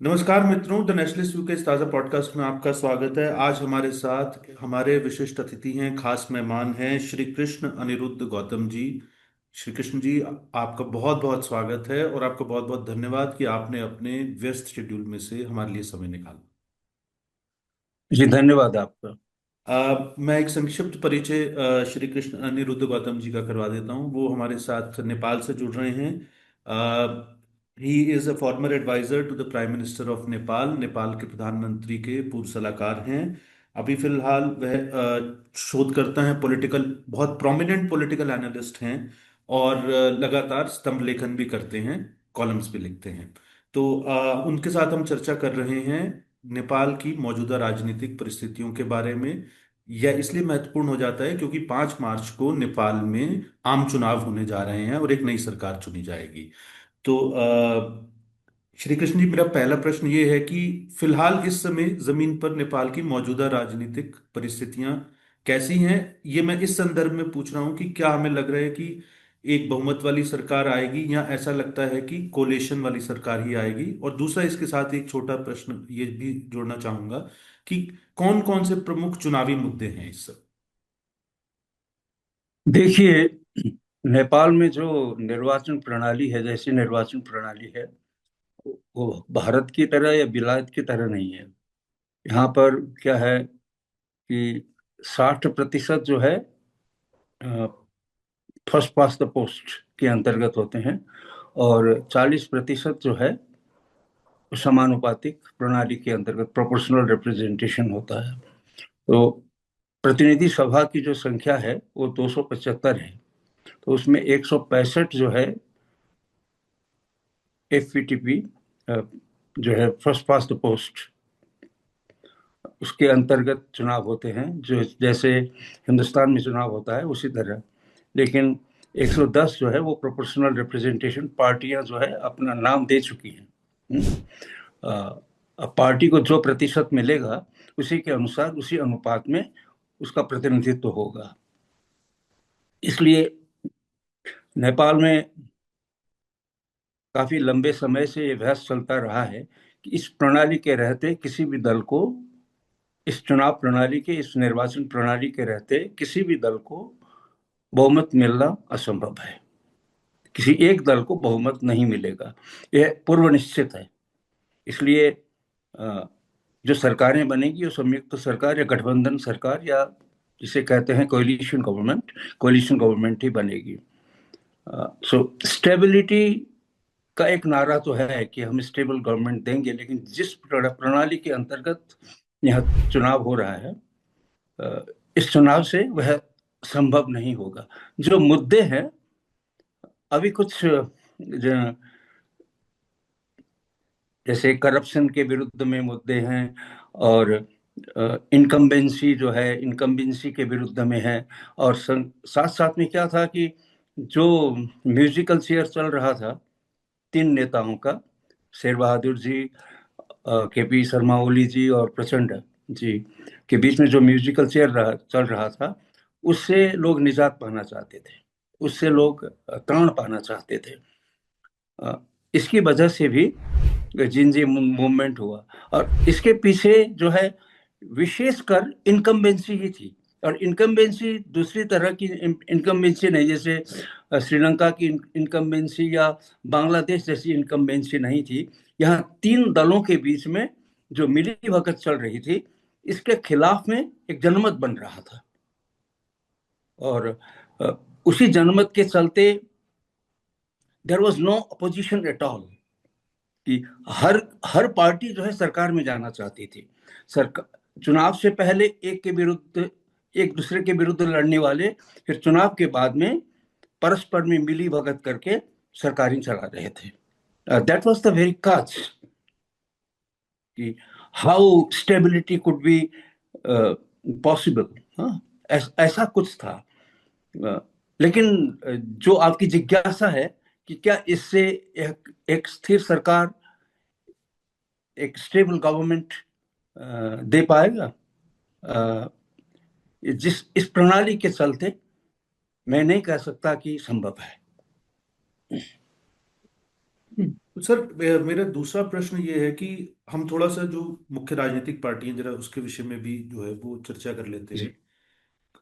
नमस्कार मित्रों, the nationalist view के इस ताज़ा पॉडकास्ट में आपका स्वागत है। आज हमारे साथ हमारे विशिष्ट अतिथि हैं, खास मेहमान हैं श्री कृष्ण अनिरुद्ध गौतम जी। श्री कृष्ण जी, आपका बहुत बहुत स्वागत है और आपका बहुत बहुत धन्यवाद कि आपने अपने व्यस्त शेड्यूल में से हमारे लिए समय निकाला। जी धन्यवाद आपका। मैं एक संक्षिप्त परिचय श्री कृष्ण अनिरुद्ध गौतम जी का करवा देता हूँ। वो हमारे साथ नेपाल से जुड़ रहे हैं। He is a former adviser to the prime minister of Nepal. Nepal के प्रधानमंत्री के पूर्व सलाहकार हैं। अभी फिलहाल वह शोधकर्ता हैं, पॉलिटिकल, बहुत प्रोमिनेंट पॉलिटिकल एनालिस्ट हैं और लगातार स्तंभ लेखन भी करते हैं, कॉलम्स भी लिखते हैं। तो उनके साथ हम चर्चा कर रहे हैं नेपाल की मौजूदा राजनीतिक परिस्थितियों के बारे में। यह इसलिए महत्वपूर्ण हो जाता है क्योंकि 5 मार्च को नेपाल में आम चुनाव होने जा रहे हैं और एक नई सरकार चुनी जाएगी। तो श्री कृष्ण जी, मेरा पहला प्रश्न ये है कि फिलहाल इस समय जमीन पर नेपाल की मौजूदा राजनीतिक परिस्थितियां कैसी हैं। ये मैं इस संदर्भ में पूछ रहा हूं कि क्या हमें लग रहा है कि एक बहुमत वाली सरकार आएगी या ऐसा लगता है कि कोलेशन वाली सरकार ही आएगी। और दूसरा, इसके साथ एक छोटा प्रश्न ये भी जोड़ना चाहूंगा कि कौन कौन से प्रमुख चुनावी मुद्दे हैं इस सब। देखिए, नेपाल में जो निर्वाचन प्रणाली है, जैसी निर्वाचन प्रणाली है, वो भारत की तरह या विलायत की तरह नहीं है। यहाँ पर क्या है कि 60% जो है फर्स्ट पास द पोस्ट के अंतर्गत होते हैं और 40% जो है समानुपातिक प्रणाली के अंतर्गत प्रोपोर्शनल रिप्रेजेंटेशन होता है। तो प्रतिनिधि सभा की जो संख्या है वो 275 है। तो उसमें 165 जो है एफपीटीपी, जो है फर्स्ट पास्ट द पोस्ट, उसके अंतर्गत चुनाव होते हैं, जो जैसे हिंदुस्तान में चुनाव होता है उसी तरह। लेकिन 110 जो है वो प्रोपोर्शनल रिप्रेजेंटेशन, पार्टियां जो है अपना नाम दे चुकी हैं। अब पार्टी को जो प्रतिशत मिलेगा उसी के अनुसार, उसी अनुपात में उसका प्रतिनिधित्व होगा। इसलिए नेपाल में काफी लंबे समय से ये बहस चलता रहा है कि इस प्रणाली के रहते किसी भी दल को, इस चुनाव प्रणाली के, इस निर्वाचन प्रणाली के रहते किसी भी दल को बहुमत मिलना असंभव है। किसी एक दल को बहुमत नहीं मिलेगा, यह पूर्व निश्चित है। इसलिए जो सरकारें बनेगी वो संयुक्त सरकार या गठबंधन सरकार, या जिसे कहते हैं कोलिशन गवर्नमेंट ही बनेगी। सो स्टेबिलिटी का एक नारा तो है कि हम स्टेबल गवर्नमेंट देंगे, लेकिन जिस प्रणाली के अंतर्गत यह चुनाव हो रहा है, इस चुनाव से वह संभव नहीं होगा। जो मुद्दे हैं अभी कुछ, जैसे करप्शन के विरुद्ध में मुद्दे हैं, और इनकम्बेंसी जो है, इनकम्बेंसी के विरुद्ध में है। और साथ साथ में क्या था कि जो म्यूजिकल चेयर चल रहा था 3 नेताओं का, शेर बहादुर जी, केपी शर्मा ओली जी और प्रचंड जी के बीच में जो म्यूजिकल चेयर चल रहा था, उससे लोग निजात पाना चाहते थे, उससे लोग त्राण पाना चाहते थे। इसकी वजह से भी जिंजी मूवमेंट हुआ। और इसके पीछे जो है विशेषकर इनकम्बेंसी ही थी। और इनकम्बेंसी दूसरी तरह की इनकम्बेंसी नहीं, जैसे श्रीलंका की इनकम्बेंसी या बांग्लादेश जैसी इनकम्बेंसी नहीं थी। यहाँ 3 दलों के बीच में जो मिली भगत चल रही थी, इसके खिलाफ में एक जनमत बन रहा था। और उसी जनमत के चलते there was no opposition at all, कि हर पार्टी जो है सरकार में जाना चाहती थी। सरकार चुनाव से पहले एक दूसरे के विरुद्ध लड़ने वाले, फिर चुनाव के बाद में परस्पर में मिली भगत करके सरकारें चला रहे थे। दैट वाज द वेरी काज कि how stability could be possible. ऐसा कुछ था। लेकिन जो आपकी जिज्ञासा है कि क्या इससे एक स्थिर सरकार, एक स्टेबल गवर्नमेंट दे पाएगा, इस प्रणाली के चलते मैं नहीं कह सकता कि संभव है। तो सर, मेरा दूसरा प्रश्न ये है कि हम थोड़ा सा जो मुख्य राजनीतिक पार्टी हैं, जरा उसके विषय में भी जो है वो चर्चा कर लेते हैं। जी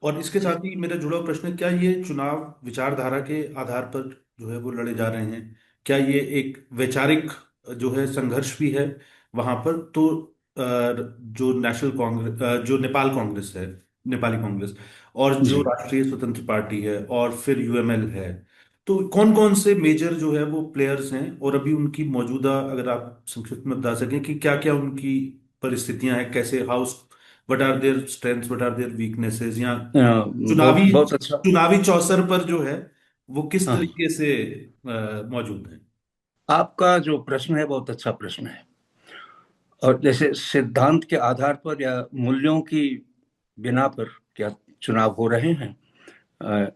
और इसके साथ ही मेरा जुड़ा हुआ प्रश्न है, क्या ये चुनाव विचारधारा के आधार पर जो है वो लड़े जा रहे हैं? क्या ये एक वैचारिक जो है संघर्ष भी है वहां पर? तो जो नेशनल कांग्रेस, जो नेपाल कांग्रेस है, नेपाली कांग्रेस, और जो जी। राष्ट्रीय स्वतंत्र पार्टी है, और फिर यूएमएल है, तो कौन कौन से मेजर जो है वो प्लेयर्स हैं, और अभी उनकी मौजूदा, अगर आप संक्षिप्त में बता सकें कि क्या क्या उनकी परिस्थितियां हैं, कैसे हाउस, what are their strengths, what are their weaknesses, या बहुत चुनावी बहुत अच्छा। चुनावी चौसर पर जो है वो किस हाँ, तरीके से मौजूद है? आपका जो प्रश्न है बहुत अच्छा प्रश्न है। और जैसे सिद्धांत के आधार पर या मूल्यों की बिना पर क्या चुनाव हो रहे हैं, अ,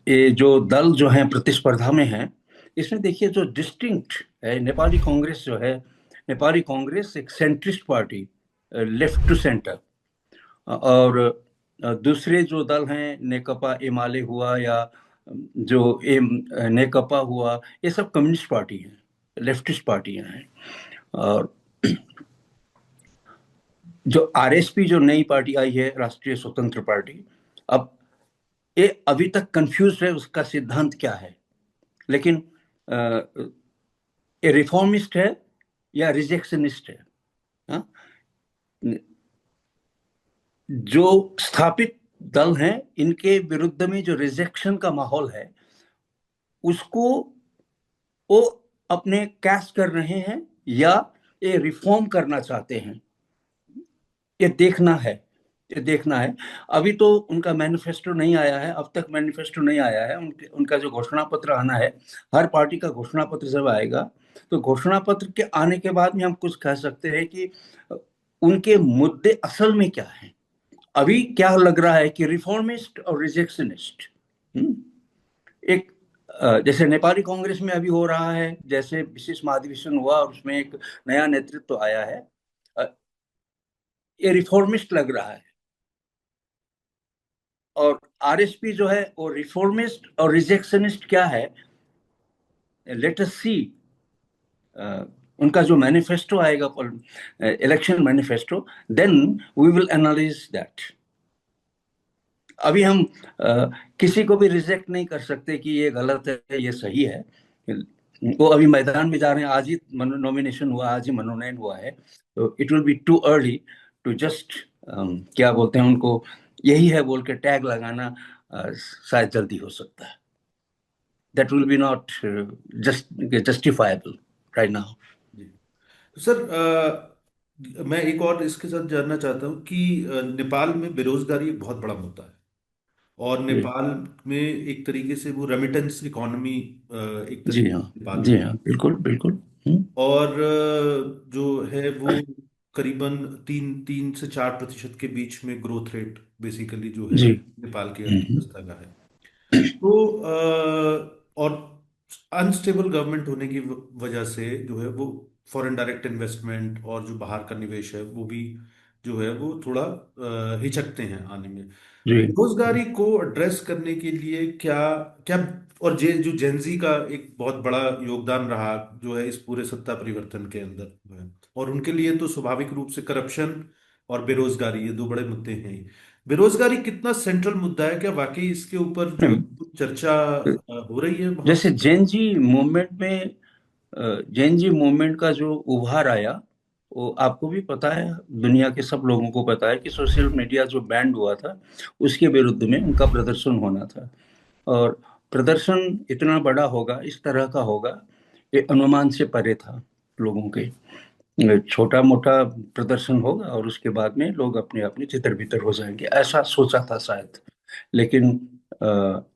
ये जो दल जो हैं प्रतिस्पर्धा में हैं, इसमें देखिए जो डिस्टिंक्ट है, नेपाली कांग्रेस जो है, नेपाली कांग्रेस एक centrist party, left to centre. और दूसरे जो दल हैं, नेकपा एमाले हुआ या जो एम नेकपा हुआ, ये सब कम्युनिस्ट पार्टी हैं, लेफ्टिस्ट पार्टियां हैं। और जो आरएसपी जो नई पार्टी आई है, राष्ट्रीय स्वतंत्र पार्टी, अब ये अभी तक कंफ्यूज है उसका सिद्धांत क्या है। लेकिन ये रिफॉर्मिस्ट है या रिजेक्शनिस्ट है। हाँ? जो स्थापित दल हैं, इनके विरुद्ध में जो रिजेक्शन का माहौल है, उसको वो अपने कैश कर रहे हैं या ये रिफॉर्म करना चाहते हैं, ये देखना है। ये देखना है। अभी तो उनका मैनिफेस्टो नहीं आया है, अब तक मैनिफेस्टो नहीं आया है। उनका जो घोषणा पत्र आना है, हर पार्टी का घोषणा पत्र जब आएगा, तो घोषणा पत्र के आने के बाद में हम कुछ कह सकते हैं कि उनके मुद्दे असल में क्या हैं। अभी क्या लग रहा है कि रिफॉर्मिस्ट और रिजेक्शनिस्ट, एक जैसे नेपाली कांग्रेस में अभी हो रहा है, जैसे विशेष महाधिवेशन हुआ और उसमें एक नया नेतृत्व आया है, अ, ये रिफॉर्मिस्ट लग रहा है। और आरएसपी जो है वो रिफॉर्मिस्ट और रिजेक्शनिस्ट क्या है, लेट अस सी। उनका जो मैनिफेस्टो आएगा, election manifesto, then we will analyse that. अभी हम किसी को भी रिजेक्ट नहीं कर सकते कि ये गलत है, ये सही है। वो अभी मैदान में जा रहे हैं, आज ही नॉमिनेशन हुआ, आज ही मनोनयन हुआ है। तो it will be too early to just, क्या बोलते हैं उनको, यही है बोल के टैग लगाना शायद जल्दी हो सकता है। That will be not justifiable right now. जी। तो सर, मैं एक और इसके साथ जानना चाहता हूँ कि नेपाल में बेरोजगारी एक बहुत बड़ा मुद्दा है, और जी नेपाल में एक तरीके से वो रेमिटेंस इकोनॉमी एक जी तरीके हाँ, से नेपाल जी में, हाँ, बिल्कुल बिल्कुल। और जो है वो करीबन 3 से 4% के बीच में ग्रोथ रेट बेसिकली जो है जी। नेपाल की हम्म, अर्थव्यवस्था का है। तो और अनस्टेबल गवर्नमेंट होने की वजह से जो है वो फॉरेन डायरेक्ट इन्वेस्टमेंट और जो बाहर का निवेश है वो भी जो है वो थोड़ा हिचकते हैं आने में। जी। बेरोजगारी को एड्रेस करने के लिए क्या क्या, और जो जेंजी का एक बहुत बड़ा योगदान रहा जो है इस पूरे सत्ता परिवर्तन के अंदर जो है, और उनके लिए तो स्वाभाविक रूप से करप्शन और बेरोजगारी, ये दो बड़े मुद्दे हैं ही। बेरोजगारी कितना सेंट्रल मुद्दा है? क्या वाकई इसके ऊपर जो है चर्चा हो रही है वहां? जैसे जेनजी मूवमेंट में, जेनजी मूवमेंट का जो उभार आया, वो आपको भी पता है, दुनिया के सब लोगों को पता है कि सोशल मीडिया जो बैंड हुआ था, उसके विरुद्ध में उनका प्रदर्शन होना था। और प्रदर्शन इतना बड़ा होगा, इस तरह का होगा, ये अनुमान से परे था लोगों के। छोटा मोटा प्रदर्शन होगा और उसके बाद में लोग अपने अपने तितर बितर हो जाएंगे, ऐसा सोचा था शायद। लेकिन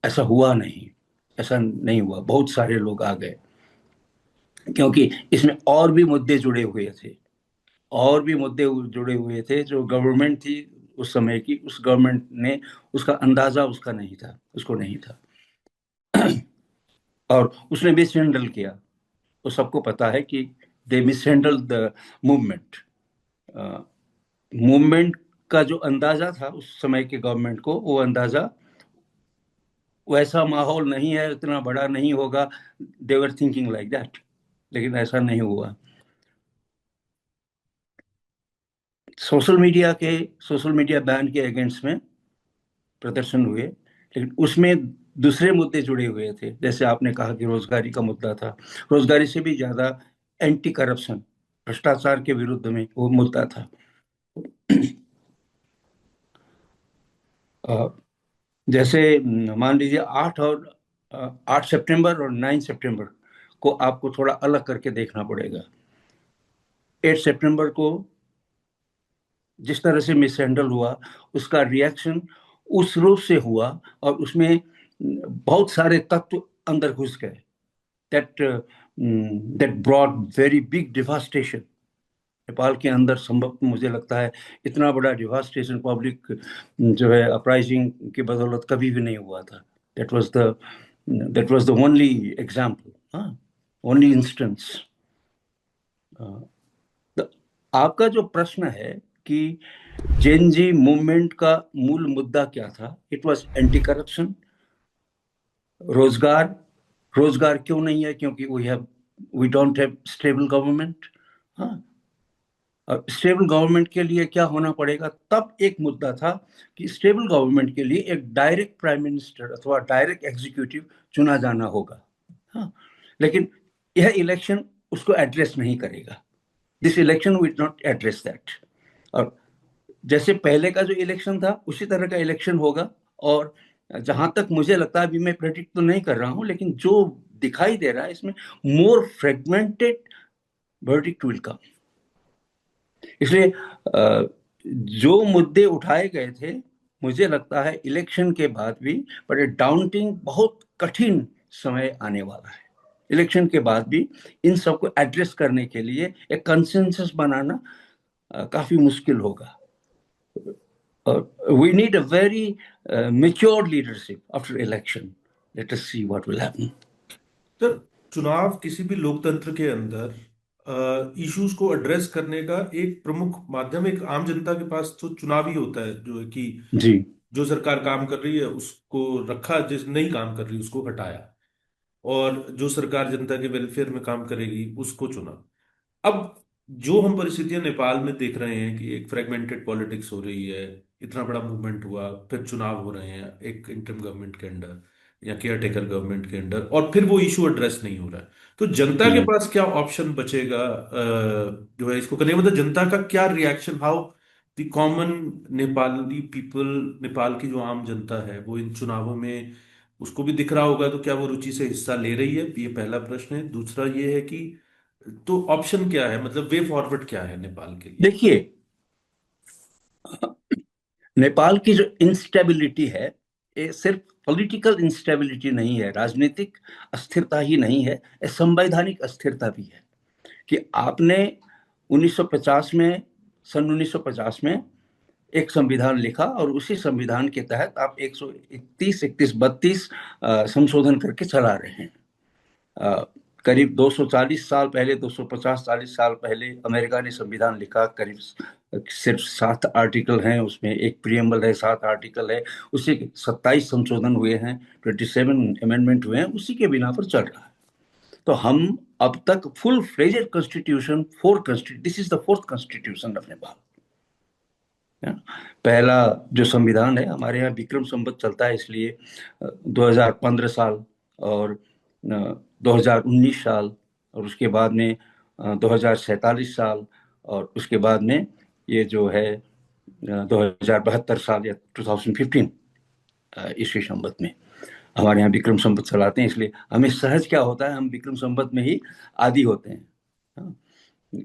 ऐसा हुआ नहीं। ऐसा नहीं हुआ, बहुत सारे लोग आ गए, क्योंकि इसमें और भी मुद्दे जुड़े हुए थे। और भी मुद्दे जुड़े हुए थे। जो गवर्नमेंट थी उस समय की, उस गवर्नमेंट ने उसका अंदाजा उसका नहीं था, उसको नहीं था। और उसने मिसहैंडल किया। तो सबको पता है कि दे मिसहैंडल द मूवमेंट। मूवमेंट का जो अंदाजा था उस समय के गवर्नमेंट को, वो अंदाजा वैसा माहौल नहीं है, इतना बड़ा नहीं होगा, दे वर थिंकिंग लाइक दैट, लेकिन ऐसा नहीं हुआ। सोशल मीडिया बैन के अगेंस्ट में प्रदर्शन हुए, लेकिन उसमें दूसरे मुद्दे जुड़े हुए थे। जैसे आपने कहा कि रोजगारी का मुद्दा था, रोजगारी से भी ज्यादा एंटी करप्शन, भ्रष्टाचार के विरुद्ध में वो मुद्दा था। जैसे मान लीजिए 8 सितंबर और 9 सितंबर को आपको थोड़ा अलग करके देखना पड़ेगा। 8 सितंबर को जिस तरह से मिसहैंडल हुआ, उसका रिएक्शन उस रूप से हुआ और उसमें बहुत सारे तत्व अंदर घुस गए, that brought very big devastation। Nepal के अंदर संभव मुझे लगता है इतना बड़ा डिवास्टेशन पब्लिक जो है अपराइजिंग की बदौलत कभी भी नहीं हुआ था। That was the only example, only instance. आपका जो प्रश्न है कि जेनजी मूवमेंट का मूल मुद्दा क्या था, इट वाज एंटी करप्शन। रोजगार, रोजगार क्यों नहीं है? क्योंकि we don't have stable government. हाँ, स्टेबल गवर्नमेंट के लिए क्या होना पड़ेगा? तब एक मुद्दा था कि स्टेबल गवर्नमेंट के लिए एक डायरेक्ट प्राइम मिनिस्टर अथवा डायरेक्ट एग्जीक्यूटिव चुना जाना होगा। हाँ, लेकिन यह इलेक्शन उसको एड्रेस नहीं करेगा। This election will not address that. और जैसे पहले का जो इलेक्शन था उसी तरह का इलेक्शन होगा। और जहां तक मुझे लगता है, अभी मैं प्रेडिक्ट तो नहीं कर रहा हूं, लेकिन जो दिखाई दे रहा है इसमें मोर फ्रेगमेंटेड वर्डिक्ट विल कम। इसलिए जो मुद्दे उठाए गए थे, मुझे लगता है इलेक्शन के बाद भी बड़े डाउंटिंग, बहुत कठिन समय आने वाला है। इलेक्शन के बाद भी इन सबको एड्रेस करने के लिए एक कंसेंसस बनाना काफी मुश्किल होगा। We need a very mature leadership after election. Let us see what will happen. Sir, चुनाव किसी भी लोकतंत्र के अंदर इश्यूज को एड्रेस करने का एक प्रमुख माध्यम, एक आम जनता के पास तो चुनाव ही होता है, जो है कि जी जो सरकार काम कर रही है उसको रखा, जिस नहीं काम कर रही उसको हटाया, और जो सरकार जनता के वेलफेयर में काम करेगी उसको चुना। अब जो हम परिस्थितियां नेपाल में देख रहे हैं कि एक फ्रेगमेंटेड पॉलिटिक्स हो रही है, इतना बड़ा मूवमेंट हुआ, फिर चुनाव हो रहे हैं एक इंटरिम गवर्नमेंट के अंडर या केयर टेकर गवर्नमेंट के अंडर, और फिर वो इशू एड्रेस नहीं हो रहा है, तो जनता के जी पास क्या ऑप्शन बचेगा जो है इसको करने का? मतलब जनता का क्या reaction, how the common Nepali people, Nepal की जो आम जनता है वो इन चुनावों में, उसको भी दिख रहा होगा, तो क्या वो रुचि से हिस्सा ले रही है? ये पहला प्रश्न है। दूसरा ये है कि तो ऑप्शन क्या है, मतलब वे फॉरवर्ड क्या है नेपाल के लिए? देखिए, नेपाल की जो इंस्टेबिलिटी है, ये सिर्फ पॉलिटिकल इंस्टेबिलिटी नहीं है, राजनीतिक अस्थिरता ही नहीं है, ये संवैधानिक अस्थिरता भी है। कि आपने 1950 में, सन 1950 में एक संविधान लिखा और उसी संविधान के तहत आप 131, 31, 32 संशोधन करके चला रहे हैं। करीब 240 साल पहले, 250-40 साल पहले अमेरिका ने संविधान लिखा। करीब सिर्फ 7 आर्टिकल हैं उसमें, एक प्रियम्बल है, 7 आर्टिकल है, उसी के 27 संशोधन हुए हैं, 27 अमेंडमेंट हुए हैं, उसी के बिना पर चल रहा है। तो हम अब तक full fledged constitution, this is the fourth constitution of Nepal. पहला जो संविधान है हमारे यहाँ विक्रम संवत चलता है, इसलिए 2015 साल और 2019 साल, और उसके बाद में 2047 साल, और उसके बाद में ये जो है 2072 साल या 2015 ईस्वी संवत में हमारे यहाँ विक्रम संवत चलाते हैं। इसलिए हमें सहज क्या होता है, हम विक्रम संवत में ही आदि होते हैं। हाँ,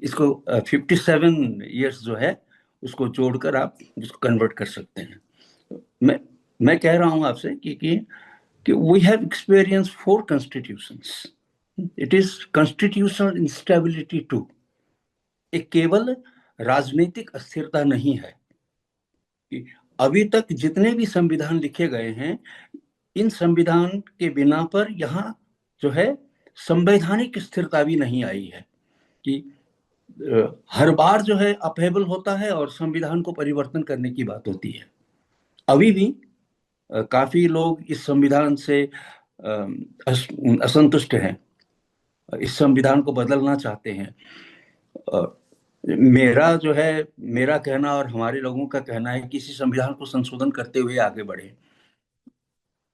इसको 57 ईयर्स जो है उसको जोड़कर आप उसको कन्वर्ट कर सकते हैं। मैं मैं कह रहा हूं आपसे कि we have experience 4 constitutions. It is constitutional instability too. एक केवल राजनीतिक अस्थिरता नहीं है कि अभी तक जितने भी संविधान लिखे गए हैं, इन संविधान के बिना पर यहाँ जो है संवैधानिक स्थिरता भी नहीं आई है कि हर बार जो है अपहेबल होता है और संविधान को परिवर्तन करने की बात होती है। अभी भी काफी लोग इस संविधान से असंतुष्ट हैं, इस संविधान को बदलना चाहते हैं। अ, मेरा जो है, मेरा कहना और हमारे लोगों का कहना है कि इसी संविधान को संशोधन करते हुए आगे बढ़े।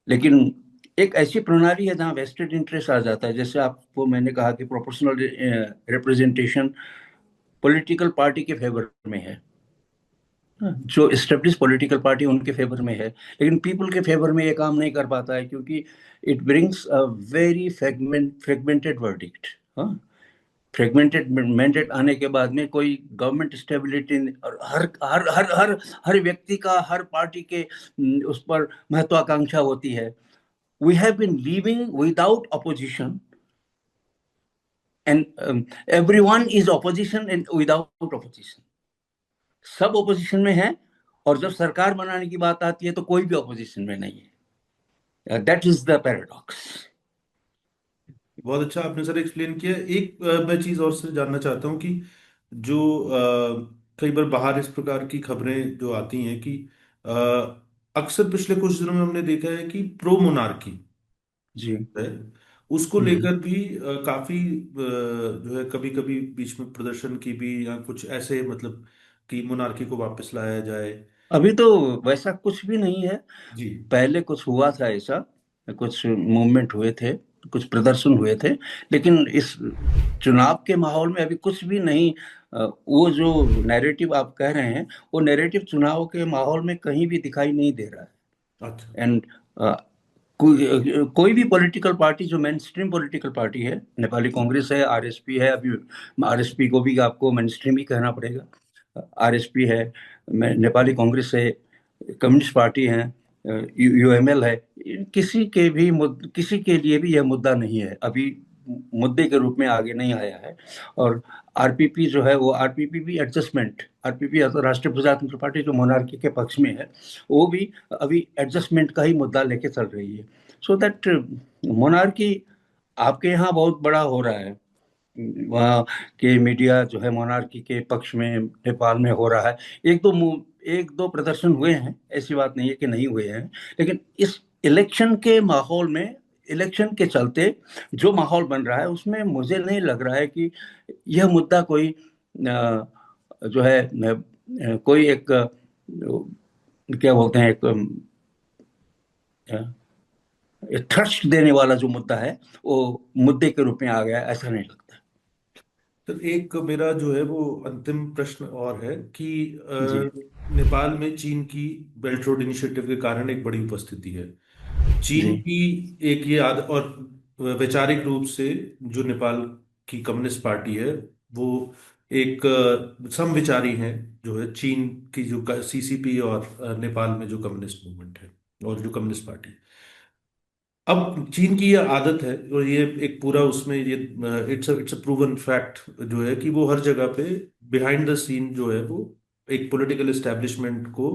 लेकिन एक ऐसी प्रणाली है जहां वेस्टेड इंटरेस्ट आ जाता है, जैसे आपको मैंने कहा कि प्रोपोर्शनल रिप्रेजेंटेशन पॉलिटिकल पार्टी के फेवर में है, जो एस्टेब्लिश पॉलिटिकल पार्टी उनके फेवर में है, लेकिन पीपल के फेवर में ये काम नहीं कर पाता है, क्योंकि it brings a very fragmented verdict. Fragmented mandate आने के बाद में कोई गवर्नमेंट स्टेबिलिटी, और हर हर हर हर हर व्यक्ति का, हर पार्टी के उस पर महत्वाकांक्षा होती है। We have been living without opposition, and everyone is opposition and without opposition. सब ऑपोजिशन में है, और जब सरकार बनाने की बात आती है तो कोई भी ऑपोजिशन में नहीं है। That is the paradox. बहुत अच्छा आपने सर एक्सप्लेन किया। एक मैं चीज़ और से जानना चाहता हूँ कि जो कई बार बाहर इस प्रकार की खबरें जो आती हैं कि अ, अक्सर पिछले कुछ दिनों में हमने देखा है कि प्रो मोनार्की जी। है उसको हम्म। लेकर भी काफी जो है कभी कभी बीच में प्रदर्शन की भी या कुछ ऐसे मतलब कि मोनार्की को वापस लाया जाए। अभी तो वैसा कुछ भी नहीं है। जी पहले कुछ हुआ था ऐसा, कुछ मूवमेंट हुए थे, कुछ प्रदर्शन हुए थे, लेकिन इस चुनाव के माहौल में अभी कुछ भी नहीं। वो जो नैरेटिव आप कह रहे हैं, वो नैरेटिव चुनाव के माहौल में कहीं भी दिखाई नहीं दे रहा अच्छा। है। एंड कोई भी पॉलिटिकल पार्टी जो मेन स्ट्रीम पॉलिटिकल पार्टी है, नेपाली कांग्रेस है, आरएसपी है, अभी आरएसपी को भी आपको मेन स्ट्रीम ही कहना पड़ेगा। आरएसपी है, नेपाली कांग्रेस है, कम्युनिस्ट पार्टी है, यूएमएल है। किसी के लिए भी यह मुद्दा नहीं है अभी, मुद्दे के रूप में आगे नहीं आया है। और आरपीपी जो है, वो आरपीपी भी एडजस्टमेंट, आरपीपी राष्ट्रीय प्रजातंत्र पार्टी जो मोनार्की के पक्ष में है, वो भी अभी एडजस्टमेंट का ही मुद्दा लेके चल रही है। सो दैट मोनार्की आपके यहाँ बहुत बड़ा हो रहा है, वहाँ के मीडिया जो है मोनार्की के पक्ष में नेपाल में हो रहा है। एक दो प्रदर्शन हुए हैं, ऐसी बात नहीं है कि नहीं हुए हैं, लेकिन इस इलेक्शन के माहौल में, इलेक्शन के चलते जो माहौल बन रहा है, उसमें मुझे नहीं लग रहा है कि यह मुद्दा कोई जो है कोई एक क्या बोलते हैं, एक थ्रस्ट देने वाला जो मुद्दा है, वो मुद्दे के रूप में आ गया, ऐसा नहीं लगता। तो एक मेरा जो है वो अंतिम प्रश्न और है कि जी। नेपाल में चीन की बेल्ट रोड इनिशिएटिव के कारण एक बड़ी उपस्थिति है। चीन जी। की एक ये आद और वैचारिक रूप से जो नेपाल की कम्युनिस्ट पार्टी है वो एक समविचारी है जो है चीन की जो सीसीपी और नेपाल में जो कम्युनिस्ट मूवमेंट है और जो कम्युनिस्ट पार्टी। अब चीन की ये आदत है और ये एक पूरा उसमें ये इट्स अ प्रूवन फैक्ट जो है कि वो हर जगह पे बिहाइंड द सीन जो है वो एक पॉलिटिकल एस्टेब्लिशमेंट को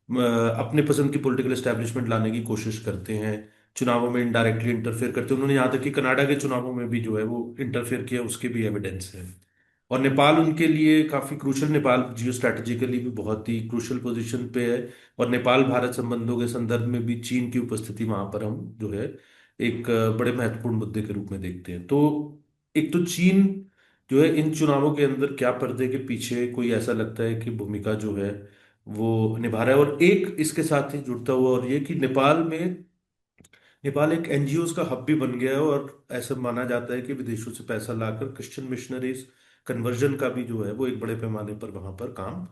अपने पसंद की पॉलिटिकल एस्टेब्लिशमेंट लाने की कोशिश करते हैं। चुनावों में इनडायरेक्टली इंटरफेयर करते हैं। उन्होंने यहाँ तक कि कनाडा के चुनावों में भी जो है वो इंटरफेयर किया उसके भी एविडेंस है। और नेपाल उनके लिए काफी क्रूशल, नेपाल जियो स्ट्रैटेजिकली भी बहुत ही क्रूशल पोजीशन पे है। और नेपाल भारत संबंधों के संदर्भ में भी चीन की उपस्थिति वहां पर हम जो है एक बड़े महत्वपूर्ण मुद्दे के रूप में देखते हैं। तो एक तो चीन जो है इन चुनावों के अंदर क्या पर्दे के पीछे कोई ऐसा लगता है कि भूमिका जो है वो निभा रहा है। और एक इसके साथ ही जुड़ता हुआ और ये कि नेपाल एक एनजीओ का हब भी बन गया है और ऐसा माना जाता है कि विदेशों से पैसा लाकर क्रिश्चियन मिशनरीज कन्वर्जन का भी जो है वो एक बड़े पैमाने पर वहां पर काम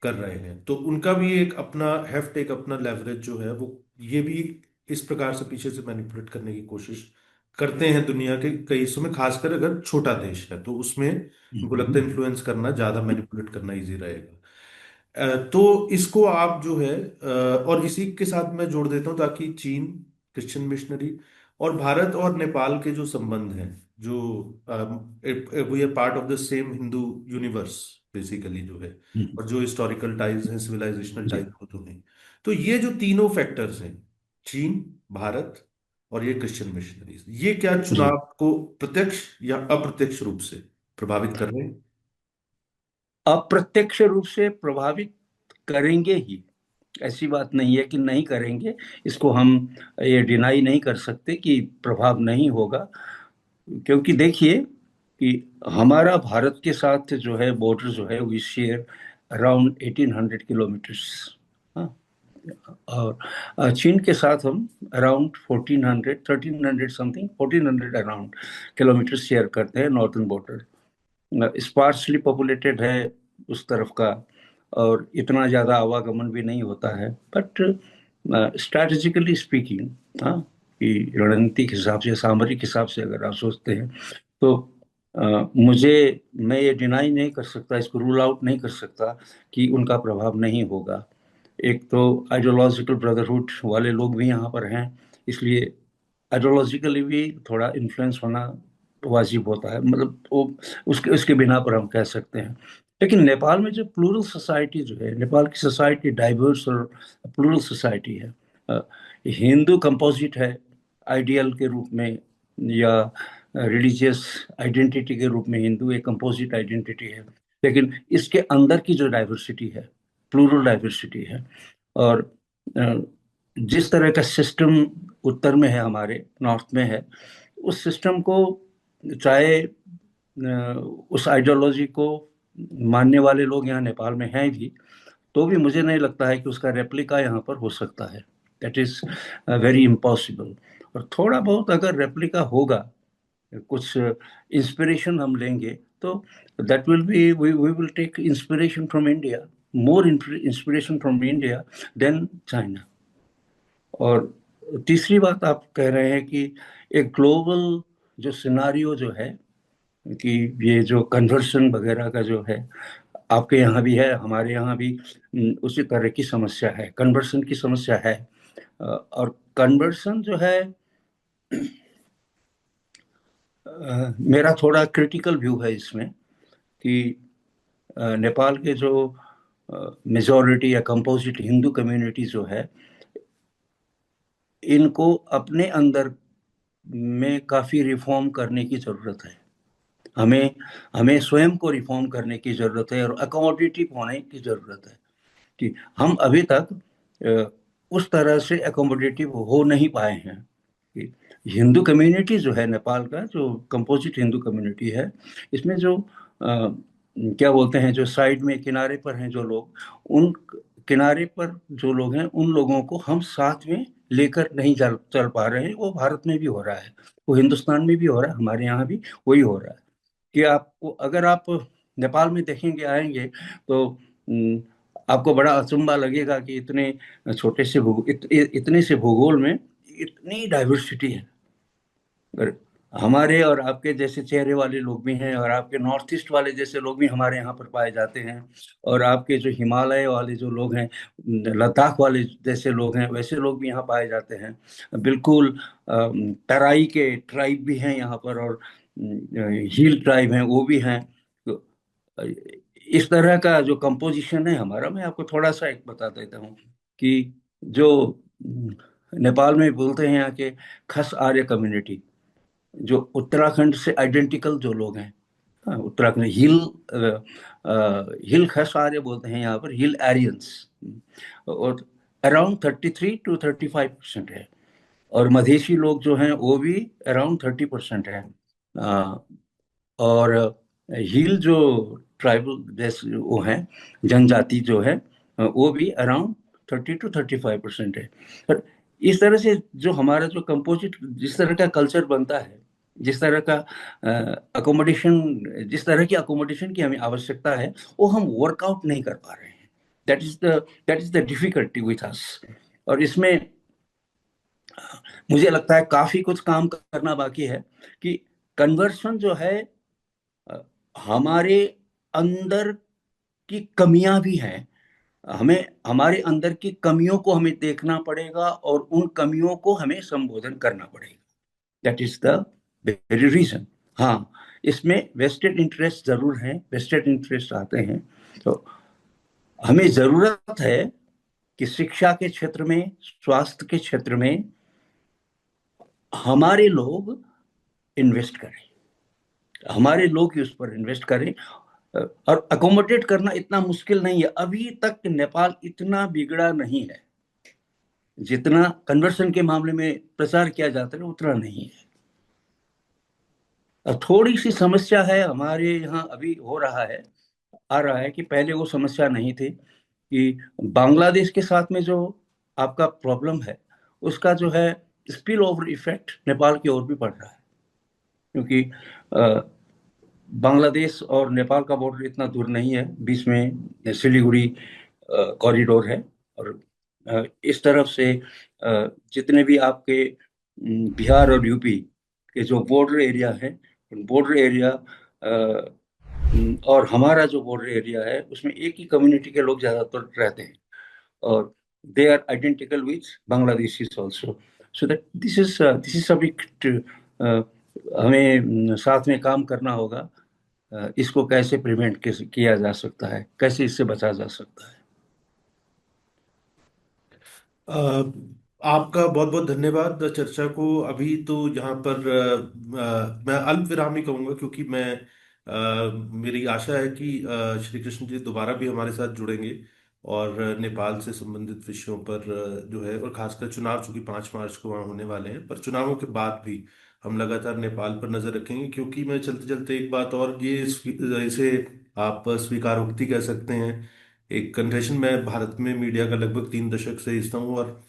कर रहे हैं। तो उनका भी एक अपना हेफ्ट, एक अपना लेवरेज जो है वो ये भी इस प्रकार से पीछे से मैनिपुलेट करने की कोशिश करते हैं। दुनिया के कई हिस्सों में, खासकर अगर छोटा देश है तो उसमें उनको लगता है इन्फ्लुएंस करना, ज्यादा मैनिपुलेट करना इजी रहेगा। तो इसको आप जो है और इसी के साथ मैं जोड़ देता हूँ ताकि चीन, क्रिश्चियन मिशनरी और भारत और नेपाल के जो संबंध हैं जो we are part of the same Hindu universe basically जो है, हम्म। और जो हिस्टोरिकल टाइज हैं, सिविलाइजेशनल जी। टाइज हो तो नहीं। तो ये जो तीनों फैक्टर्स हैं, चीन, भारत और ये क्रिश्चियन मिशनरीज, ये क्या जी। चुनाव को प्रत्यक्ष या अप्रत्यक्ष रूप से प्रभावित कर रहे अप्रत्यक्ष रूप से प्रभावित करेंगे ही। ऐसी बात नहीं है कि नहीं करेंगे, इसको हम ये डिनाई नहीं कर सकते कि प्रभाव नहीं होगा। क्योंकि देखिए कि हमारा भारत के साथ जो है बॉर्डर जो है वी शेयर अराउंड 1800 किलोमीटर्स। हाँ, और चीन के साथ हम around 1400 1300 something 1400 around kilometre share करते हैं। नॉर्थन बॉर्डर स्पार्सली पॉपुलेटेड है उस तरफ का, और इतना ज़्यादा आवागमन भी नहीं होता है। बट स्ट्रैटेजिकली स्पीकिंग, हाँ, कि रणनीतिक हिसाब से, सामरिक हिसाब से अगर आप सोचते हैं तो मैं ये डिनाई नहीं कर सकता, इसको रूल आउट नहीं कर सकता कि उनका प्रभाव नहीं होगा। एक तो आइडियोलॉजिकल ब्रदरहुड वाले लोग भी यहाँ पर हैं, इसलिए आइडियोलॉजिकली भी थोड़ा इन्फ्लुएंस होना वाजिब होता है, मतलब वो उसके उसके बिना पर हम कह सकते हैं। लेकिन नेपाल में जो प्लूरल सोसाइटी जो है, नेपाल की सोसाइटी डाइवर्स और प्लूरल सोसाइटी है। हिंदू कंपोजिट है आइडियल के रूप में, या रिलीजियस आइडेंटिटी के रूप में हिंदू एक कंपोजिट आइडेंटिटी है। लेकिन इसके अंदर की जो डाइवर्सिटी है, प्लूरल डाइवर्सिटी है। और जिस तरह का सिस्टम उत्तर में है, हमारे नॉर्थ में है, उस सिस्टम को चाहे उस आइडियोलॉजी को मानने वाले लोग यहाँ नेपाल में हैं भी, तो भी मुझे नहीं लगता है कि उसका रेप्लिका यहाँ पर हो सकता है। That is very impossible. और थोड़ा बहुत अगर रेप्लिका होगा, कुछ इंस्पिरेशन हम लेंगे, तो that will be we will take inspiration from India, more inspiration from India than China. और तीसरी बात आप कह रहे हैं कि एक ग्लोबल जो सिनारियो जो है, कि ये जो कन्वर्शन वगैरह का जो है, आपके यहाँ भी है, हमारे यहाँ भी उसी तरह की समस्या है, कन्वर्शन की समस्या है। और कन्वर्शन जो है, मेरा थोड़ा क्रिटिकल व्यू है इसमें, कि नेपाल के जो मेजॉरिटी या कंपोजिट हिंदू कम्युनिटी जो है, इनको अपने अंदर में काफ़ी रिफॉर्म करने की ज़रूरत है। हमें हमें स्वयं को रिफॉर्म करने की ज़रूरत है और अकोमोडेटिव होने की ज़रूरत है। कि हम अभी तक उस तरह से अकोमोडेटिव हो नहीं पाए हैं। कि हिंदू कम्युनिटी जो है नेपाल का, जो कंपोजिट हिंदू कम्युनिटी है, इसमें जो क्या बोलते हैं, जो साइड में किनारे पर हैं जो लोग, उन किनारे पर जो लोग हैं, उन लोगों को हम साथ में लेकर नहीं चल पा रहे हैं। वो भारत में भी हो रहा है, वो हिंदुस्तान में भी हो रहा है, हमारे यहाँ भी वही हो रहा है। कि आपको, अगर आप नेपाल में देखेंगे आएंगे, तो आपको बड़ा अचंभा लगेगा कि इतने छोटे से इतने से भूगोल में इतनी डाइवर्सिटी है। और हमारे और आपके जैसे चेहरे वाले लोग भी हैं, और आपके नॉर्थ ईस्ट वाले जैसे लोग भी हमारे यहाँ पर पाए जाते हैं, और आपके जो हिमालय वाले जो लोग हैं, लद्दाख वाले जैसे लोग हैं, वैसे लोग भी यहाँ पाए जाते हैं। बिल्कुल तराई के ट्राइब भी हैं यहाँ पर, और हिल ट्राइब हैं वो भी हैं। तो इस तरह का जो कंपोजिशन है हमारा, मैं आपको थोड़ा सा एक बता देता हूँ कि जो नेपाल में बोलते हैं यहाँ के खस आर्य कम्युनिटी, जो उत्तराखंड से आइडेंटिकल जो लोग हैं, हाँ, उत्तराखंड हिल खस आर्य बोलते हैं यहाँ पर, हिल एरियंस, और अराउंड 33 to 35% है। और मधेसी लोग जो हैं वो भी अराउंड 30% है। और हिल जो ट्राइबल जैसे वो हैं, जनजाति जो है, वो भी अराउंड 30 to 35% है। पर इस तरह से जो हमारा जो कंपोजिट, जिस तरह का कल्चर बनता है, जिस तरह का अकोमोडेशन, जिस तरह की अकोमोडेशन की हमें आवश्यकता है, वो हम वर्कआउट नहीं कर पा रहे हैं। That is the difficulty with us. और इसमें मुझे लगता है काफी कुछ काम करना बाकी है, कि कन्वर्शन जो है, हमारे अंदर की कमियां भी हैं, हमें हमारे अंदर की कमियों को हमें देखना पड़ेगा, और उन कमियों को हमें संबोधन करना पड़ेगा। That is the very reason. हाँ, इसमें वेस्टेड इंटरेस्ट जरूर है, वेस्टेड इंटरेस्ट आते हैं। तो हमें जरूरत है कि शिक्षा के क्षेत्र में, स्वास्थ्य के क्षेत्र में हमारे लोग इन्वेस्ट करें, हमारे लोग ही उस पर इन्वेस्ट करें। और अकोमोडेट करना इतना मुश्किल नहीं है। अभी तक नेपाल इतना बिगड़ा नहीं है, जितना कन्वर्शन के मामले में प्रचार किया जाता है उतना नहीं है। और थोड़ी सी समस्या है हमारे यहाँ अभी हो रहा है, आ रहा है कि पहले वो समस्या नहीं थी कि बांग्लादेश के साथ में जो आपका प्रॉब्लम है उसका जो है स्पिल ओवर इफेक्ट नेपाल की ओर भी पड़ रहा है, क्योंकि बांग्लादेश और नेपाल का बॉर्डर इतना दूर नहीं है, बीच में सिलीगुड़ी कॉरिडोर है। और इस तरफ से जितने भी आपके बिहार और यूपी के जो बॉर्डर एरिया है, बॉर्डर एरिया और हमारा जो बॉर्डर एरिया है उसमें एक ही कम्युनिटी के लोग ज्यादातर रहते हैं, और they are identical with Bangladeshis also. So that this is a big, हमें साथ में काम करना होगा। इसको कैसे प्रिवेंट किया जा सकता है, कैसे इससे बचा जा सकता है। अ, आपका बहुत बहुत धन्यवाद चर्चा को अभी तो यहाँ पर मैं अल्प विराम ही कहूँगा, क्योंकि मेरी आशा है कि श्री कृष्ण जी दोबारा भी हमारे साथ जुड़ेंगे और नेपाल से संबंधित विषयों पर जो है, और खासकर चुनाव चूंकि 5 मार्च को वहाँ होने वाले हैं, पर चुनावों के बाद भी हम लगातार नेपाल पर नजर रखेंगे। क्योंकि मैं चलते चलते एक बात और, ये इसे आप स्वीकारोक्ति कह सकते हैं, एक कन्फेशन, मैं भारत में मीडिया का लगभग 3 दशक से हिस्सा हूँ और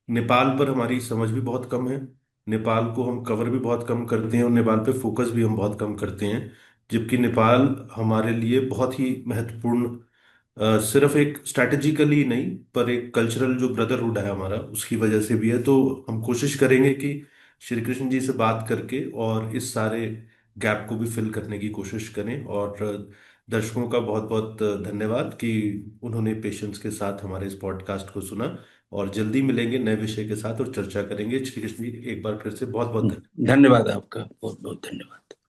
नेपाल पर हमारी समझ भी बहुत कम है। नेपाल को हम कवर भी बहुत कम करते हैं और नेपाल पे फोकस भी हम बहुत कम करते हैं। जबकि नेपाल हमारे लिए बहुत ही महत्वपूर्ण, सिर्फ एक स्ट्रैटेजिकली नहीं, पर एक कल्चरल जो ब्रदरहुड है हमारा, उसकी वजह से भी है। तो हम कोशिश करेंगे कि श्री कृष्ण जी से बात करके और इस सारे गैप को भी फिल करने की कोशिश करें। और दर्शकों का बहुत बहुत धन्यवाद कि उन्होंने पेशेंस के साथ हमारे इस पॉडकास्ट को सुना। और जल्दी मिलेंगे नए विषय के साथ और चर्चा करेंगे। श्री कृष्ण जी, एक बार फिर से बहुत बहुत धन्यवाद। धन्यवाद, आपका बहुत बहुत धन्यवाद।